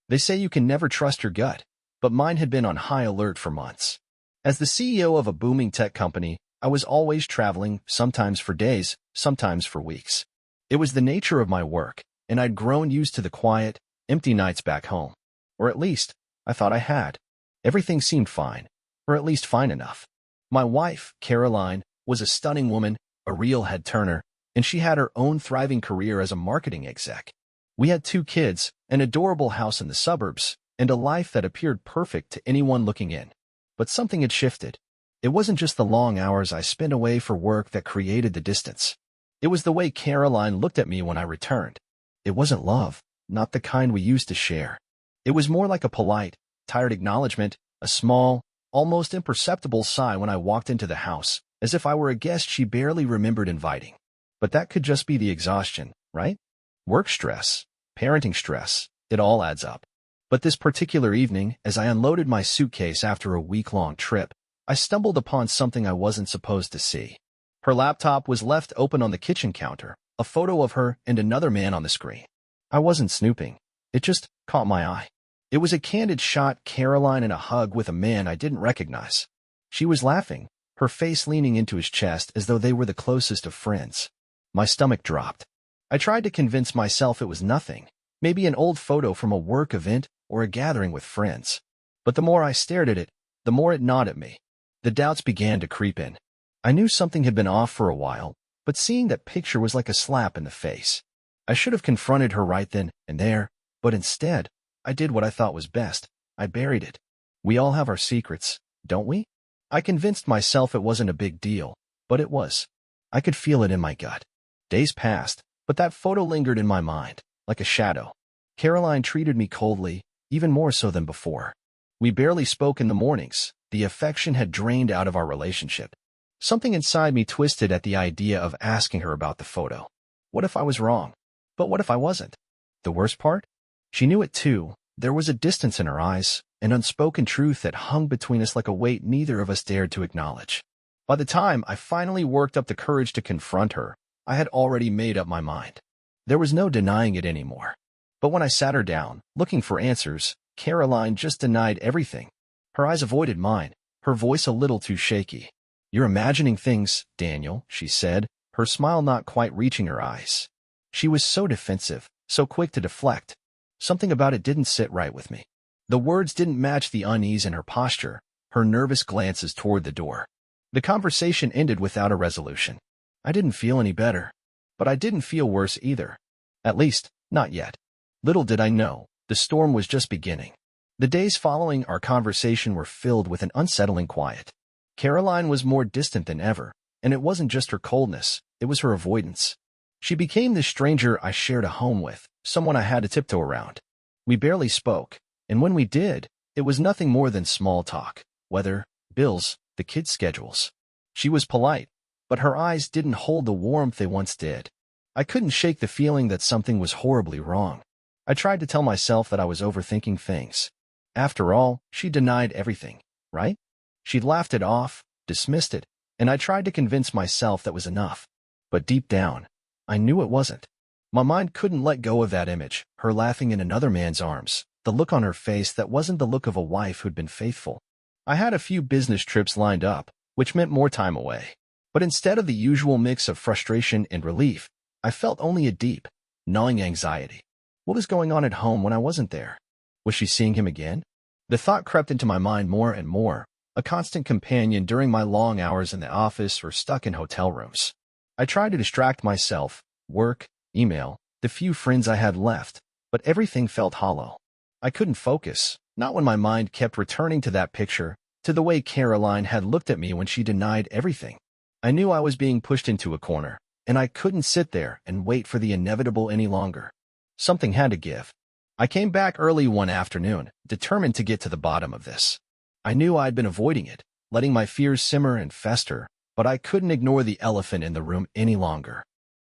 They say you can never trust your gut, but mine had been on high alert for months. As the CEO of a booming tech company, I was always traveling, sometimes for days, sometimes for weeks. It was the nature of my work, and I'd grown used to the quiet, empty nights back home. Or at least, I thought I had. Everything seemed fine, or at least fine enough. My wife, Caroline, was a stunning woman, a real head-turner, and she had her own thriving career as a marketing exec. We had 2 kids, an adorable house in the suburbs, and a life that appeared perfect to anyone looking in. But something had shifted. It wasn't just the long hours I spent away for work that created the distance. It was the way Caroline looked at me when I returned. It wasn't love, not the kind we used to share. It was more like a polite, tired acknowledgement, a small, almost imperceptible sigh when I walked into the house, as if I were a guest she barely remembered inviting. But that could just be the exhaustion, right? Work stress, parenting stress, it all adds up. But this particular evening, as I unloaded my suitcase after a week-long trip, I stumbled upon something I wasn't supposed to see. Her laptop was left open on the kitchen counter, a photo of her and another man on the screen. I wasn't snooping. It just caught my eye. It was a candid shot, Caroline in a hug with a man I didn't recognize. She was laughing, her face leaning into his chest as though they were the closest of friends. My stomach dropped. I tried to convince myself it was nothing, maybe an old photo from a work event or a gathering with friends. But the more I stared at it, the more it gnawed at me. The doubts began to creep in. I knew something had been off for a while, but seeing that picture was like a slap in the face. I should have confronted her right then and there, but instead, I did what I thought was best. I buried it. We all have our secrets, don't we? I convinced myself it wasn't a big deal, but it was. I could feel it in my gut. Days passed, but that photo lingered in my mind, like a shadow. Caroline treated me coldly, even more so than before. We barely spoke in the mornings. The affection had drained out of our relationship. Something inside me twisted at the idea of asking her about the photo. What if I was wrong? But what if I wasn't? The worst part? She knew it too. There was a distance in her eyes, an unspoken truth that hung between us like a weight neither of us dared to acknowledge. By the time I finally worked up the courage to confront her, I had already made up my mind. There was no denying it anymore. But when I sat her down, looking for answers, Caroline just denied everything. Her eyes avoided mine, her voice a little too shaky. "You're imagining things, Daniel," she said, her smile not quite reaching her eyes. She was so defensive, so quick to deflect. Something about it didn't sit right with me. The words didn't match the unease in her posture, her nervous glances toward the door. The conversation ended without a resolution. I didn't feel any better, but I didn't feel worse either. At least, not yet. Little did I know, the storm was just beginning. The days following our conversation were filled with an unsettling quiet. Caroline was more distant than ever, and it wasn't just her coldness, it was her avoidance. She became the stranger I shared a home with, someone I had to tiptoe around. We barely spoke, and when we did, it was nothing more than small talk, weather, bills, the kids' schedules. She was polite, but her eyes didn't hold the warmth they once did. I couldn't shake the feeling that something was horribly wrong. I tried to tell myself that I was overthinking things. After all, she denied everything, right? She'd laughed it off, dismissed it, and I tried to convince myself that was enough. But deep down, I knew it wasn't. My mind couldn't let go of that image, her laughing in another man's arms, the look on her face that wasn't the look of a wife who'd been faithful. I had a few business trips lined up, which meant more time away. But instead of the usual mix of frustration and relief, I felt only a deep, gnawing anxiety. What was going on at home when I wasn't there? Was she seeing him again? The thought crept into my mind more and more, a constant companion during my long hours in the office or stuck in hotel rooms. I tried to distract myself, work, email, the few friends I had left, but everything felt hollow. I couldn't focus, not when my mind kept returning to that picture, to the way Caroline had looked at me when she denied everything. I knew I was being pushed into a corner, and I couldn't sit there and wait for the inevitable any longer. Something had to give. I came back early one afternoon, determined to get to the bottom of this. I knew I'd been avoiding it, letting my fears simmer and fester, but I couldn't ignore the elephant in the room any longer.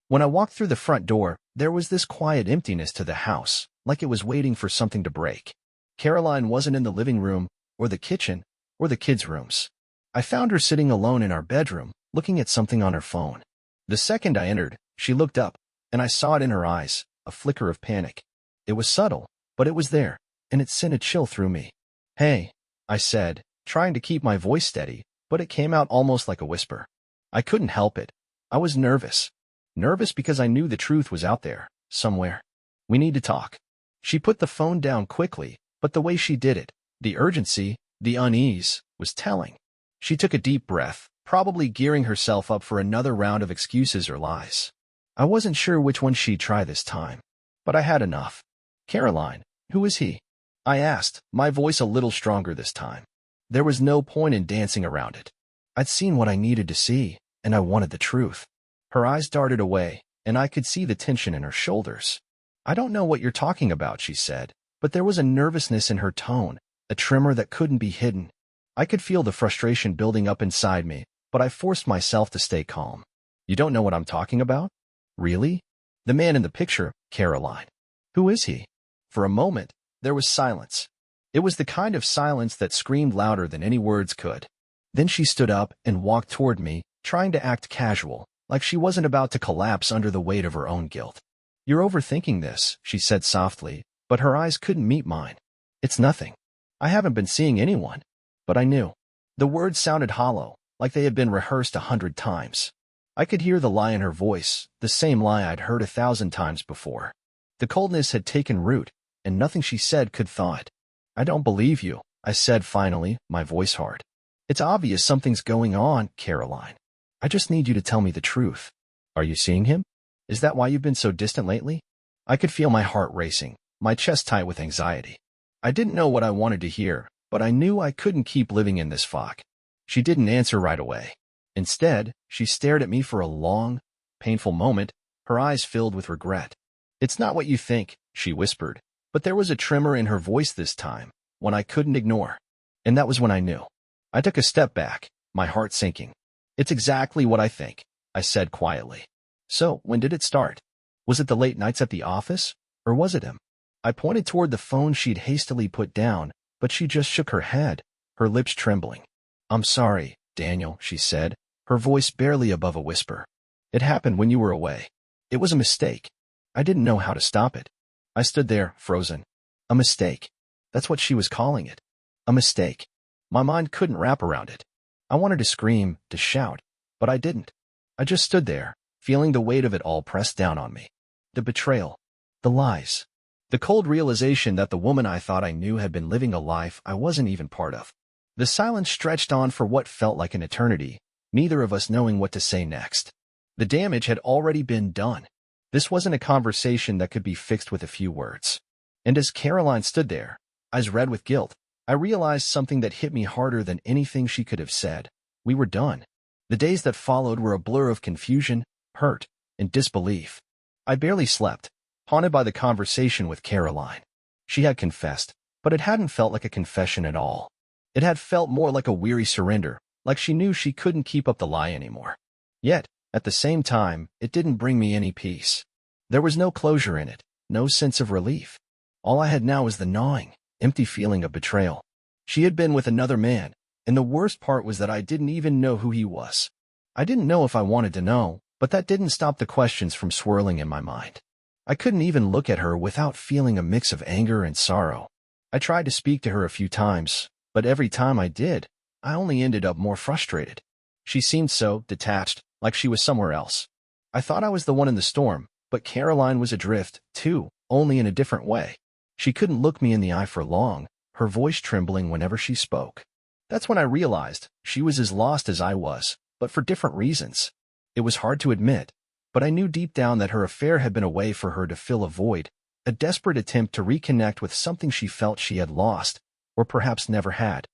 When I walked through the front door, there was this quiet emptiness to the house, like it was waiting for something to break. Caroline wasn't in the living room, or the kitchen, or the kids' rooms. I found her sitting alone in our bedroom, looking at something on her phone. The second I entered, she looked up, and I saw it in her eyes, a flicker of panic. It was subtle, but it was there, and it sent a chill through me. "Hey," I said, trying to keep my voice steady, but it came out almost like a whisper. I couldn't help it. I was nervous. Nervous because I knew the truth was out there, somewhere. "We need to talk." She put the phone down quickly, but the way she did it, the urgency, the unease, was telling. She took a deep breath, probably gearing herself up for another round of excuses or lies. I wasn't sure which one she'd try this time, but I had enough. "Caroline, who is he?" I asked, my voice a little stronger this time. There was no point in dancing around it. I'd seen what I needed to see, and I wanted the truth. Her eyes darted away, and I could see the tension in her shoulders. "I don't know what you're talking about," she said, but there was a nervousness in her tone, a tremor that couldn't be hidden. I could feel the frustration building up inside me, but I forced myself to stay calm. "You don't know what I'm talking about? Really? The man in the picture, Caroline. Who is he?" For a moment, there was silence. It was the kind of silence that screamed louder than any words could. Then she stood up and walked toward me, trying to act casual, like she wasn't about to collapse under the weight of her own guilt. "You're overthinking this," she said softly, but her eyes couldn't meet mine. "It's nothing. I haven't been seeing anyone." But I knew. The words sounded hollow, like they had been rehearsed 100 times. I could hear the lie in her voice, the same lie I'd heard 1,000 times before. The coldness had taken root, and nothing she said could thaw it. "I don't believe you," I said finally, my voice hard. "It's obvious something's going on, Caroline. I just need you to tell me the truth. Are you seeing him? Is that why you've been so distant lately?" I could feel my heart racing, my chest tight with anxiety. I didn't know what I wanted to hear, but I knew I couldn't keep living in this fog. She didn't answer right away. Instead, she stared at me for a long, painful moment, her eyes filled with regret. "It's not what you think," she whispered, but there was a tremor in her voice this time, one I couldn't ignore. And that was when I knew. I took a step back, my heart sinking. "It's exactly what I think," I said quietly. "So, when did it start? Was it the late nights at the office, or was it him?" I pointed toward the phone she'd hastily put down, but she just shook her head, her lips trembling. "I'm sorry, Daniel," she said, her voice barely above a whisper. "It happened when you were away. It was a mistake. I didn't know how to stop it." I stood there, frozen. A mistake. That's what she was calling it. A mistake. My mind couldn't wrap around it. I wanted to scream, to shout, but I didn't. I just stood there, feeling the weight of it all pressed down on me. The betrayal. The lies. The cold realization that the woman I thought I knew had been living a life I wasn't even part of. The silence stretched on for what felt like an eternity, neither of us knowing what to say next. The damage had already been done. This wasn't a conversation that could be fixed with a few words. And as Caroline stood there, eyes red with guilt, I realized something that hit me harder than anything she could have said. We were done. The days that followed were a blur of confusion, hurt, and disbelief. I barely slept, haunted by the conversation with Caroline. She had confessed, but it hadn't felt like a confession at all. It had felt more like a weary surrender, like she knew she couldn't keep up the lie anymore. Yet, at the same time, it didn't bring me any peace. There was no closure in it, no sense of relief. All I had now was the gnawing, empty feeling of betrayal. She had been with another man, and the worst part was that I didn't even know who he was. I didn't know if I wanted to know, but that didn't stop the questions from swirling in my mind. I couldn't even look at her without feeling a mix of anger and sorrow. I tried to speak to her a few times, but every time I did, I only ended up more frustrated. She seemed so detached, like she was somewhere else. I thought I was the one in the storm, but Caroline was adrift, too, only in a different way. She couldn't look me in the eye for long, her voice trembling whenever she spoke. That's when I realized she was as lost as I was, but for different reasons. It was hard to admit, but I knew deep down that her affair had been a way for her to fill a void, a desperate attempt to reconnect with something she felt she had lost, or perhaps never had.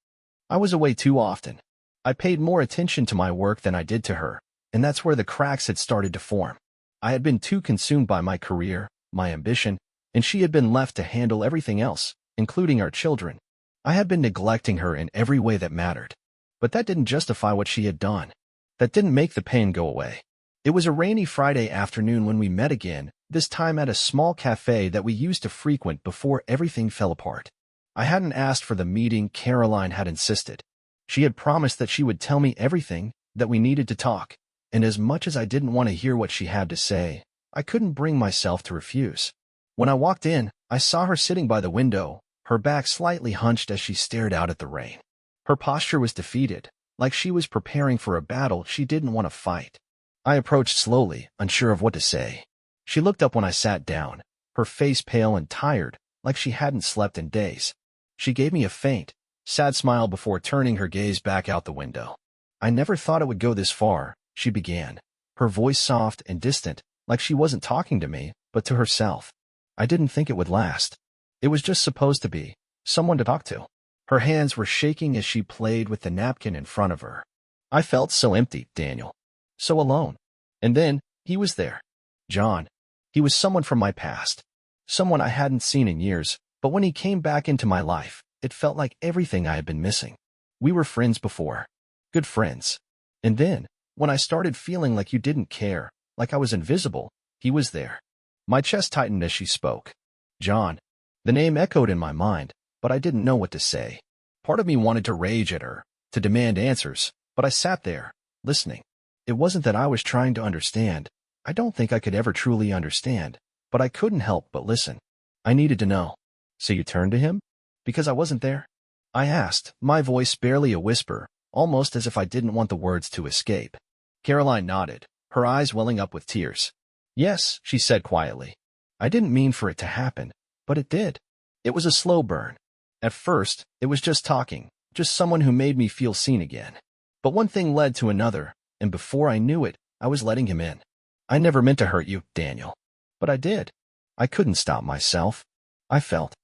I was away too often. I paid more attention to my work than I did to her, and that's where the cracks had started to form. I had been too consumed by my career, my ambition, and she had been left to handle everything else, including our children. I had been neglecting her in every way that mattered. But that didn't justify what she had done. That didn't make the pain go away. It was a rainy Friday afternoon when we met again, this time at a small cafe that we used to frequent before everything fell apart. I hadn't asked for the meeting, Caroline had insisted. She had promised that she would tell me everything, that we needed to talk, and as much as I didn't want to hear what she had to say, I couldn't bring myself to refuse. When I walked in, I saw her sitting by the window, her back slightly hunched as she stared out at the rain. Her posture was defeated, like she was preparing for a battle she didn't want to fight. I approached slowly, unsure of what to say. She looked up when I sat down, her face pale and tired, like she hadn't slept in days. She gave me a faint, sad smile before turning her gaze back out the window. "I never thought it would go this far," she began, her voice soft and distant, like she wasn't talking to me, but to herself. "I didn't think it would last. It was just supposed to be someone to talk to." Her hands were shaking as she played with the napkin in front of her. I felt so empty, Daniel. So alone. And then, he was there. John. He was someone from my past. Someone I hadn't seen in years, but when he came back into my life, it felt like everything I had been missing. We were friends before. Good friends. And then, when I started feeling like you didn't care, like I was invisible, he was there. My chest tightened as she spoke. John. The name echoed in my mind, but I didn't know what to say. Part of me wanted to rage at her, to demand answers, but I sat there, listening. It wasn't that I was trying to understand. I don't think I could ever truly understand, but I couldn't help but listen. I needed to know. "So you turned to him? Because I wasn't there?" I asked, my voice barely a whisper, almost as if I didn't want the words to escape. Caroline nodded, her eyes welling up with tears. "Yes," she said quietly. "I didn't mean for it to happen, but it did. It was a slow burn. At first, it was just talking, just someone who made me feel seen again. But one thing led to another, and before I knew it, I was letting him in. I never meant to hurt you, Daniel. But I did. I couldn't stop myself. I felt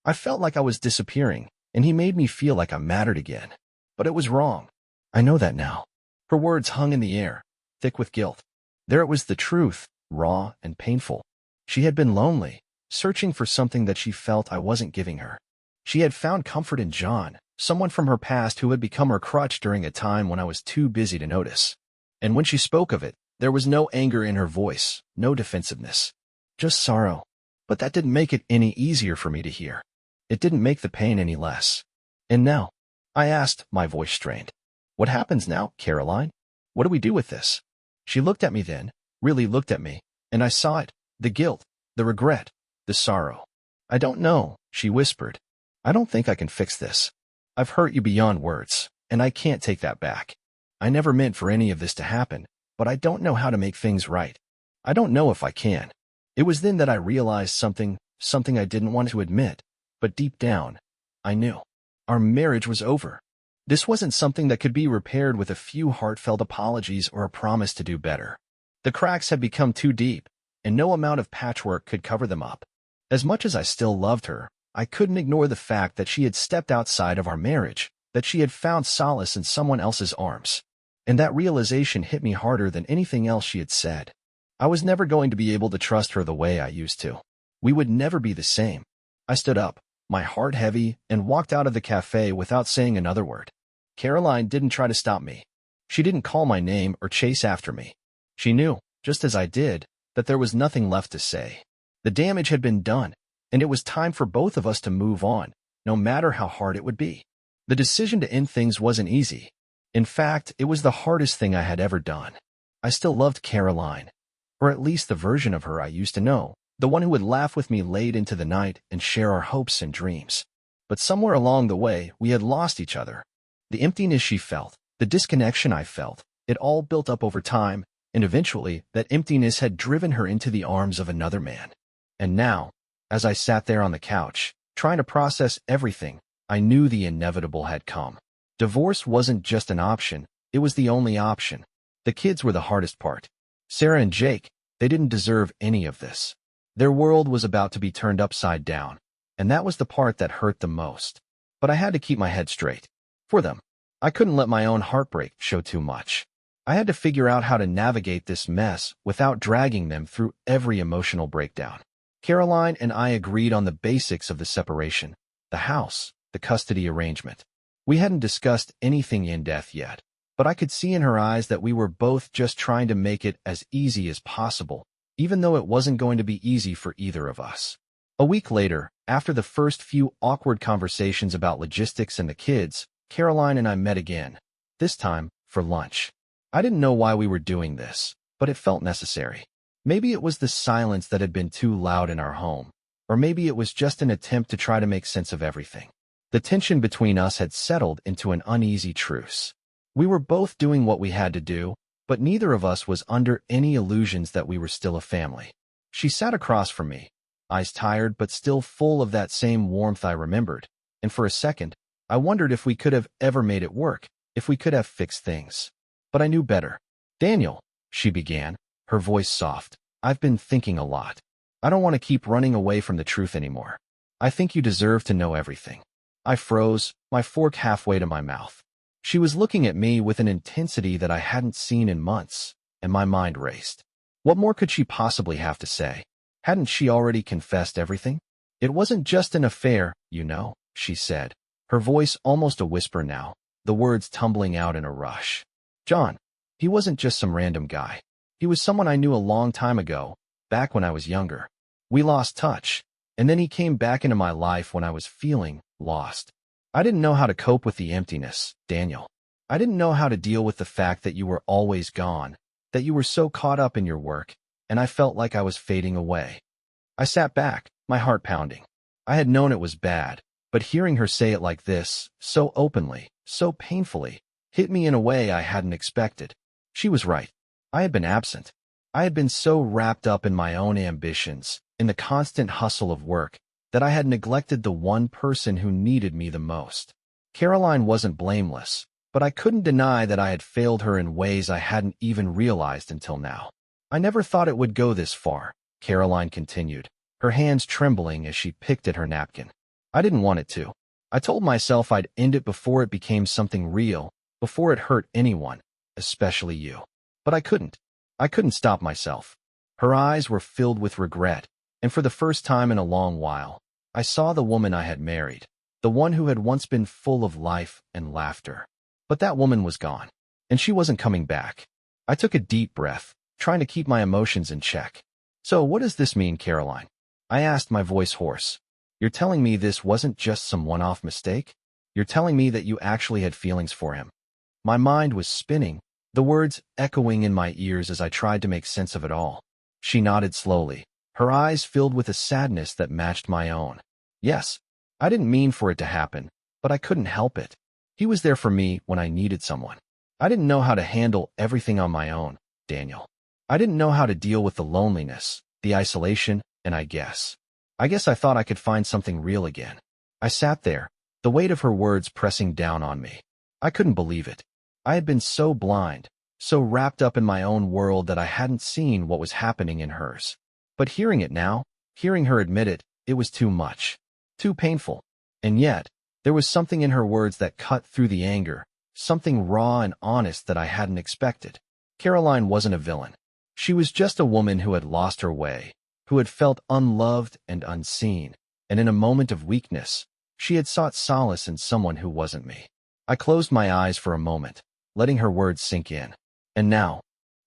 like I was disappearing, and he made me feel like I mattered again. But it was wrong. I know that now." Her words hung in the air, thick with guilt. There it was, the truth, raw and painful. She had been lonely, searching for something that she felt I wasn't giving her. She had found comfort in John, someone from her past who had become her crutch during a time when I was too busy to notice. And when she spoke of it, there was no anger in her voice, no defensiveness. Just sorrow. But that didn't make it any easier for me to hear. It didn't make the pain any less. "And now?" I asked, my voice strained. "What happens now, Caroline? What do we do with this?" She looked at me then, really looked at me, and I saw it, the guilt, the regret, the sorrow. "I don't know," she whispered. "I don't think I can fix this. I've hurt you beyond words, and I can't take that back. I never meant for any of this to happen, but I don't know how to make things right. I don't know if I can." It was then that I realized something I didn't want to admit, but deep down, I knew. Our marriage was over. This wasn't something that could be repaired with a few heartfelt apologies or a promise to do better. The cracks had become too deep, and no amount of patchwork could cover them up. As much as I still loved her, I couldn't ignore the fact that she had stepped outside of our marriage, that she had found solace in someone else's arms. And that realization hit me harder than anything else she had said. I was never going to be able to trust her the way I used to. We would never be the same. I stood up, my heart heavy, and walked out of the cafe without saying another word. Caroline didn't try to stop me. She didn't call my name or chase after me. She knew, just as I did, that there was nothing left to say. The damage had been done, and it was time for both of us to move on, no matter how hard it would be. The decision to end things wasn't easy. In fact, it was the hardest thing I had ever done. I still loved Caroline, or at least the version of her I used to know, the one who would laugh with me late into the night and share our hopes and dreams. But somewhere along the way, we had lost each other. The emptiness she felt, the disconnection I felt, it all built up over time, and eventually that emptiness had driven her into the arms of another man. And now, as I sat there on the couch, trying to process everything, I knew the inevitable had come. Divorce wasn't just an option, it was the only option. The kids were the hardest part. Sarah and Jake, they didn't deserve any of this. Their world was about to be turned upside down, and that was the part that hurt the most. But I had to keep my head straight. For them. I couldn't let my own heartbreak show too much. I had to figure out how to navigate this mess without dragging them through every emotional breakdown. Caroline and I agreed on the basics of the separation, the house, the custody arrangement. We hadn't discussed anything in depth yet, but I could see in her eyes that we were both just trying to make it as easy as possible, even though it wasn't going to be easy for either of us. A week later, after the first few awkward conversations about logistics and the kids, Caroline and I met again, this time for lunch. I didn't know why we were doing this, but it felt necessary. Maybe it was the silence that had been too loud in our home. Or maybe it was just an attempt to try to make sense of everything. The tension between us had settled into an uneasy truce. We were both doing what we had to do, but neither of us was under any illusions that we were still a family. She sat across from me, eyes tired but still full of that same warmth I remembered, and for a second, I wondered if we could have ever made it work, if we could have fixed things. But I knew better. "Daniel," she began, her voice soft, "I've been thinking a lot. I don't want to keep running away from the truth anymore. I think you deserve to know everything." I froze, my fork halfway to my mouth. She was looking at me with an intensity that I hadn't seen in months, and my mind raced. What more could she possibly have to say? Hadn't she already confessed everything? "It wasn't just an affair, you know," she said, her voice almost a whisper now, the words tumbling out in a rush. "John, he wasn't just some random guy. He was someone I knew a long time ago, back when I was younger. We lost touch, and then he came back into my life when I was feeling lost. I didn't know how to cope with the emptiness, Daniel. I didn't know how to deal with the fact that you were always gone, that you were so caught up in your work, and I felt like I was fading away." I sat back, my heart pounding. I had known it was bad, but hearing her say it like this, so openly, so painfully, hit me in a way I hadn't expected. She was right. I had been absent. I had been so wrapped up in my own ambitions, in the constant hustle of work, that I had neglected the one person who needed me the most. Caroline wasn't blameless, but I couldn't deny that I had failed her in ways I hadn't even realized until now. "I never thought it would go this far," Caroline continued, her hands trembling as she picked at her napkin. "I didn't want it to. I told myself I'd end it before it became something real, before it hurt anyone, especially you. But I couldn't. I couldn't stop myself." Her eyes were filled with regret, and for the first time in a long while, I saw the woman I had married, the one who had once been full of life and laughter. But that woman was gone, and she wasn't coming back. I took a deep breath, trying to keep my emotions in check. "So what does this mean, Caroline?" I asked, my voice hoarse. "You're telling me this wasn't just some one-off mistake? You're telling me that you actually had feelings for him?" My mind was spinning, the words echoing in my ears as I tried to make sense of it all. She nodded slowly, her eyes filled with a sadness that matched my own. "Yes, I didn't mean for it to happen, but I couldn't help it. He was there for me when I needed someone. I didn't know how to handle everything on my own, Daniel. I didn't know how to deal with the loneliness, the isolation, and I guess I thought I could find something real again." I sat there, the weight of her words pressing down on me. I couldn't believe it. I had been so blind, so wrapped up in my own world that I hadn't seen what was happening in hers. But hearing it now, hearing her admit it, it was too much, too painful. And yet, there was something in her words that cut through the anger, something raw and honest that I hadn't expected. Caroline wasn't a villain. She was just a woman who had lost her way, who had felt unloved and unseen, and in a moment of weakness, she had sought solace in someone who wasn't me. I closed my eyes for a moment, letting her words sink in. "And now?"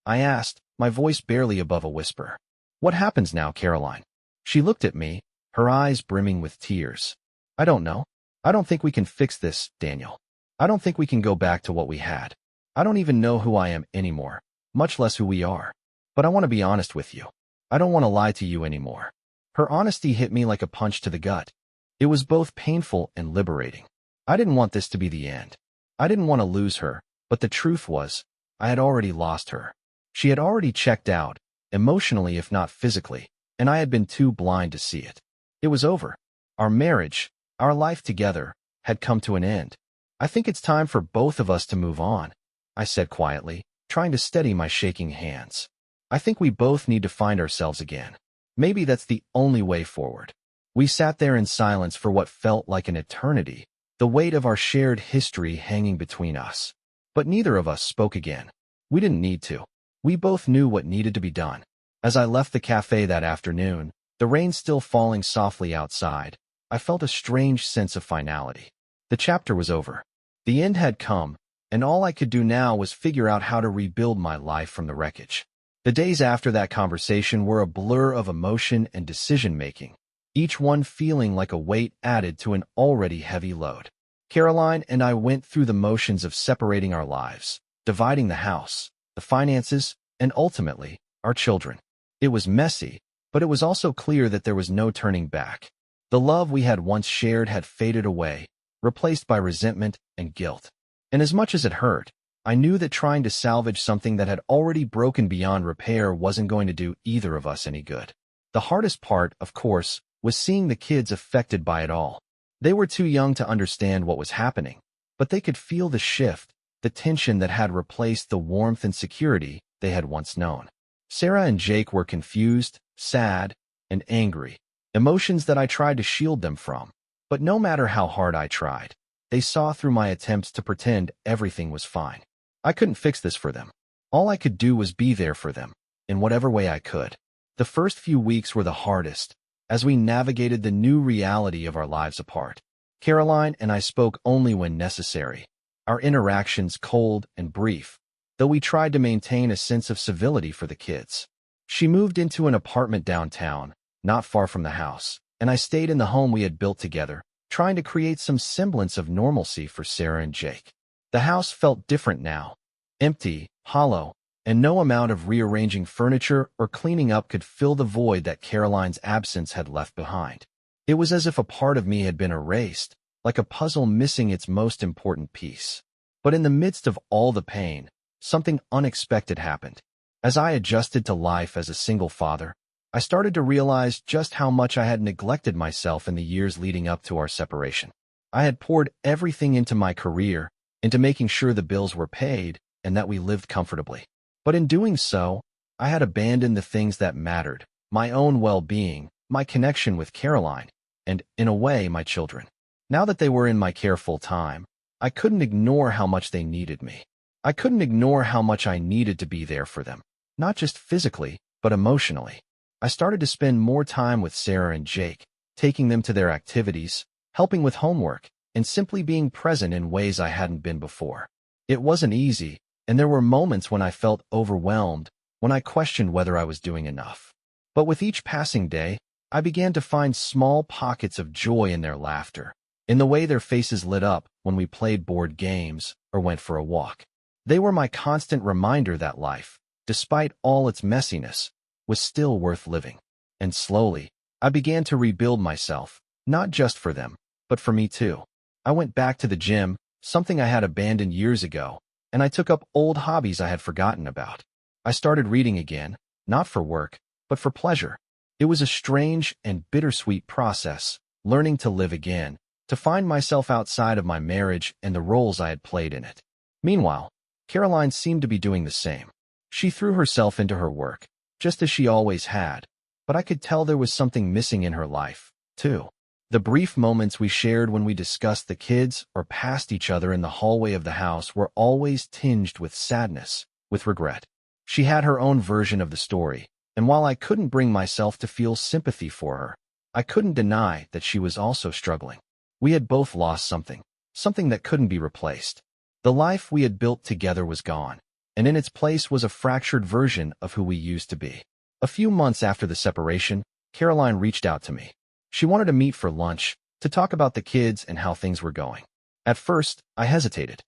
I asked, my voice barely above a whisper. "What happens now, Caroline?" She looked at me, her eyes brimming with tears. "I don't know. I don't think we can fix this, Daniel. I don't think we can go back to what we had. I don't even know who I am anymore, much less who we are. But I want to be honest with you. I don't want to lie to you anymore." Her honesty hit me like a punch to the gut. It was both painful and liberating. I didn't want this to be the end. I didn't want to lose her, but the truth was, I had already lost her. She had already checked out, emotionally if not physically, and I had been too blind to see it. It was over. Our marriage, our life together, had come to an end. "I think it's time for both of us to move on," I said quietly, trying to steady my shaking hands. "I think we both need to find ourselves again. Maybe that's the only way forward." We sat there in silence for what felt like an eternity, the weight of our shared history hanging between us. But neither of us spoke again. We didn't need to. We both knew what needed to be done. As I left the cafe that afternoon, the rain still falling softly outside, I felt a strange sense of finality. The chapter was over. The end had come, and all I could do now was figure out how to rebuild my life from the wreckage. The days after that conversation were a blur of emotion and decision-making, each one feeling like a weight added to an already heavy load. Caroline and I went through the motions of separating our lives, dividing the house, the finances, and ultimately, our children. It was messy, But it was also clear that there was no turning back. The love we had once shared had faded away, replaced by resentment and guilt. And as much as it hurt, I knew that trying to salvage something that had already broken beyond repair wasn't going to do either of us any good. The hardest part, of course, was seeing the kids affected by it all. They were too young to understand what was happening, but they could feel the shift, the tension that had replaced the warmth and security they had once known. Sarah and Jake were confused, sad, and angry, emotions that I tried to shield them from. But no matter how hard I tried, they saw through my attempts to pretend everything was fine. I couldn't fix this for them. All I could do was be there for them, in whatever way I could. The first few weeks were the hardest, as we navigated the new reality of our lives apart. Caroline and I spoke only when necessary, our interactions cold and brief, though we tried to maintain a sense of civility for the kids. She moved into an apartment downtown, not far from the house, and I stayed in the home we had built together, trying to create some semblance of normalcy for Sarah and Jake. The house felt different now, empty, hollow, and no amount of rearranging furniture or cleaning up could fill the void that Caroline's absence had left behind. It was as if a part of me had been erased, like a puzzle missing its most important piece. But in the midst of all the pain, something unexpected happened. As I adjusted to life as a single father, I started to realize just how much I had neglected myself in the years leading up to our separation. I had poured everything into my career, into making sure the bills were paid and that we lived comfortably. But in doing so, I had abandoned the things that mattered, my own well-being, my connection with Caroline, and, in a way, my children. Now that they were in my care full-time, I couldn't ignore how much they needed me. I couldn't ignore how much I needed to be there for them, not just physically, but emotionally. I started to spend more time with Sarah and Jake, taking them to their activities, helping with homework, and simply being present in ways I hadn't been before. It wasn't easy, and there were moments when I felt overwhelmed, when I questioned whether I was doing enough. But with each passing day, I began to find small pockets of joy in their laughter, in the way their faces lit up when we played board games or went for a walk. They were my constant reminder that life, despite all its messiness, was still worth living. And slowly, I began to rebuild myself, not just for them, but for me too. I went back to the gym, something I had abandoned years ago, and I took up old hobbies I had forgotten about. I started reading again, not for work, but for pleasure. It was a strange and bittersweet process, learning to live again, to find myself outside of my marriage and the roles I had played in it. Meanwhile, Caroline seemed to be doing the same. She threw herself into her work, just as she always had, but I could tell there was something missing in her life, too. The brief moments we shared when we discussed the kids or passed each other in the hallway of the house were always tinged with sadness, with regret. She had her own version of the story, and while I couldn't bring myself to feel sympathy for her, I couldn't deny that she was also struggling. We had both lost something, something that couldn't be replaced. The life we had built together was gone, and in its place was a fractured version of who we used to be. A few months after the separation, Caroline reached out to me. She wanted to meet for lunch, to talk about the kids and how things were going. At first, I hesitated.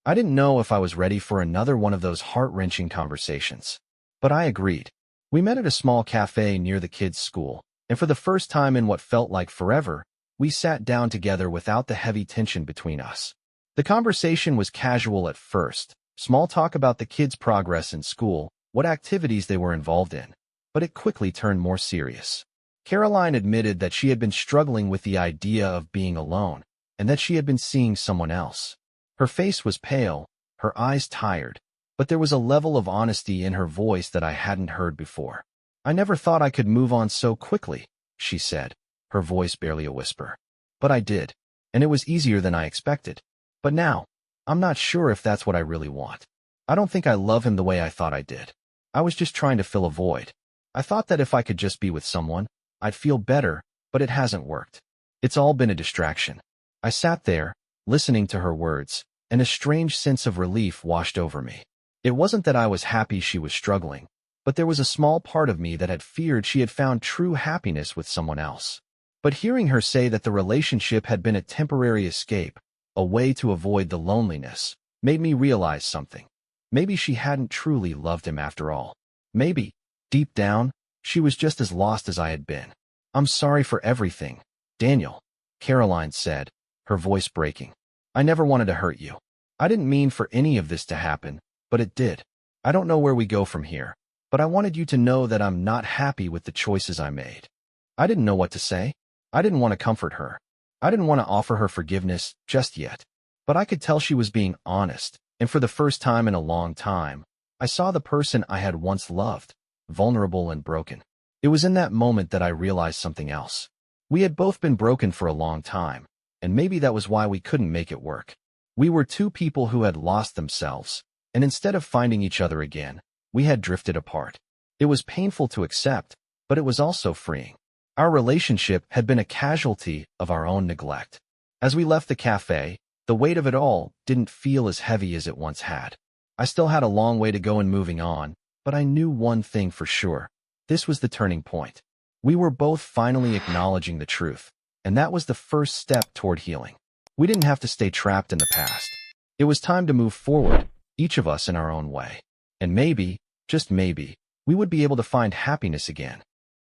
I didn't know if I was ready for another one of those heart-wrenching conversations. But I agreed. We met at a small cafe near the kids' school, and for the first time in what felt like forever, we sat down together without the heavy tension between us. The conversation was casual at first, small talk about the kids' progress in school, what activities they were involved in, but it quickly turned more serious. Caroline admitted that she had been struggling with the idea of being alone, and that she had been seeing someone else. Her face was pale, her eyes tired, but there was a level of honesty in her voice that I hadn't heard before. "I never thought I could move on so quickly," she said, her voice barely a whisper. "But I did, and it was easier than I expected. But now, I'm not sure if that's what I really want. I don't think I love him the way I thought I did. I was just trying to fill a void. I thought that if I could just be with someone, I'd feel better, but it hasn't worked. It's all been a distraction." I sat there, listening to her words, and a strange sense of relief washed over me. It wasn't that I was happy she was struggling, but there was a small part of me that had feared she had found true happiness with someone else. But hearing her say that the relationship had been a temporary escape, a way to avoid the loneliness, made me realize something. Maybe she hadn't truly loved him after all. Maybe, deep down, She was just as lost as I had been. I'm sorry for everything, Daniel, Caroline said, her voice breaking. I never wanted to hurt you. I didn't mean for any of this to happen, but it did. I don't know where we go from here, but I wanted you to know that I'm not happy with the choices I made. I didn't know what to say. I didn't want to comfort her. I didn't want to offer her forgiveness just yet. But I could tell she was being honest, and for the first time in a long time, I saw the person I had once loved, vulnerable and broken. It was in that moment that I realized something else. We had both been broken for a long time, and maybe that was why we couldn't make it work. We were two people who had lost themselves, and instead of finding each other again, we had drifted apart. It was painful to accept, but it was also freeing. Our relationship had been a casualty of our own neglect. As we left the cafe, the weight of it all didn't feel as heavy as it once had. I still had a long way to go in moving on, but I knew one thing for sure. This was the turning point. We were both finally acknowledging the truth, and that was the first step toward healing. We didn't have to stay trapped in the past. It was time to move forward, each of us in our own way. And maybe, just maybe, we would be able to find happiness again.